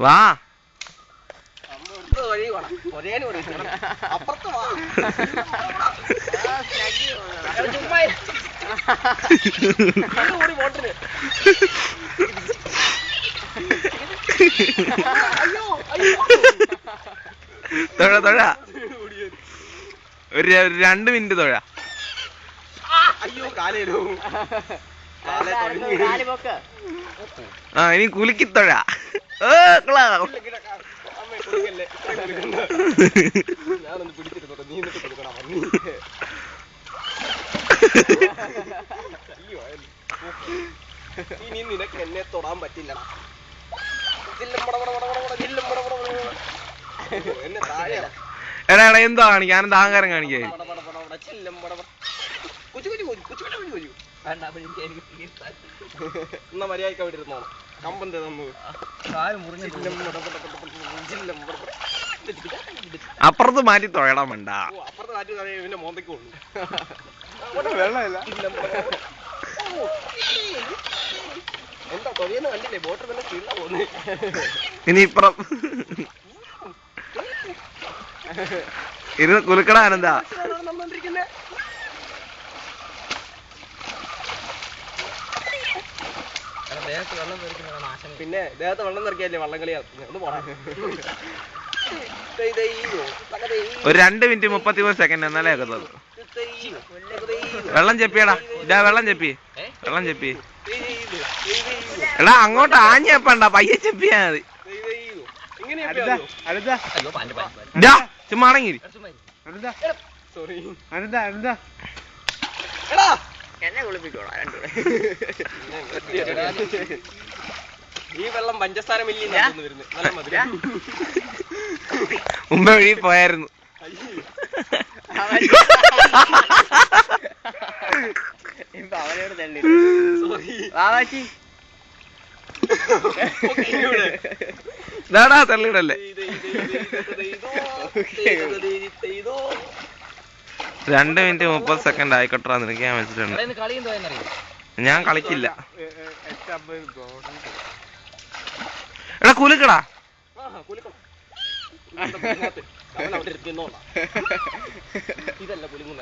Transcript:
വാ അപ്പുറത്ത് വാ മോട്ടറ് തൊഴ തൊഴ ഒരു 2 മിനിറ്റ് തൊഴ. അയ്യോ കാലേരോ ആ ഇനി കുലുക്കി തൊഴ. ഞാനൊന്ന് പിടിച്ചിരുന്നോ നീ എന്നിട്ട് കൊടുക്കണം ഇനി നിനക്ക് എന്നെ തൊടാൻ പറ്റില്ലടാ. എന്നെ താഴെ എടാ എടാ എന്തോ കാണിക്ക ഞാനെന്താ അഹങ്കാരം കാണിക്കേ. എന്നാ മര്യാദക്ക് അവിടെ ഇരുന്നോ. കമ്പം തന്നു അപ്പുറത്ത് മാറ്റി തൊഴടാൻ വേണ്ട. അപ്പുറത്ത് മാറ്റി ഇവന്റെ മോന്തയ്ക്ക് കൊള്ളു. എന്താ തൊഴിയെന്ന് കണ്ടില്ലേ? ബോട്ട് തന്നെ സ്പീഡിലാ പോകുന്നത്. ഇനി ഇപ്പുറം ഇരുന്ന് കുലുക്കട ആനന്ദ. പിന്നെ ദേഹത്ത് വെള്ളം നിറക്കിയല്ലേ വള്ളം കളിയാ. ഒന്ന് പോടാ. ഒരു 2 മിനിറ്റ് 33 സെക്കൻഡ് എന്നാലേ ആക്കത്തുള്ളൂ. വെള്ളം ചെപ്പിയടാ. ഇതാ വെള്ളം ചെപ്പി. വെള്ളം ചെപ്പി. എടാ അങ്ങോട്ട് ആഞ്ഞപ്പണ്ട പയ്യെ ചെപ്പിയാ മതി. ചുമ്മാ ആണെങ്കിൽ ഈ വെള്ളം പഞ്ചസാര മില്ലിന്ന് വരുന്നത്. നല്ല മധുരം. മുമ്പേ വഴി പോയായിരുന്നു. ഇതാടാ തള്ളിയിടല്ലേ. 2 മിനിറ്റ് 30 സെക്കൻഡ് ആയിക്കോട്ടാ. നിനക്ക് ഞാൻ വെച്ചിട്ടുണ്ട്. ഞാൻ കളിക്കില്ല. എടാ കുലുക്കടാ. ഇതല്ല കുലുങ്ങുന്ന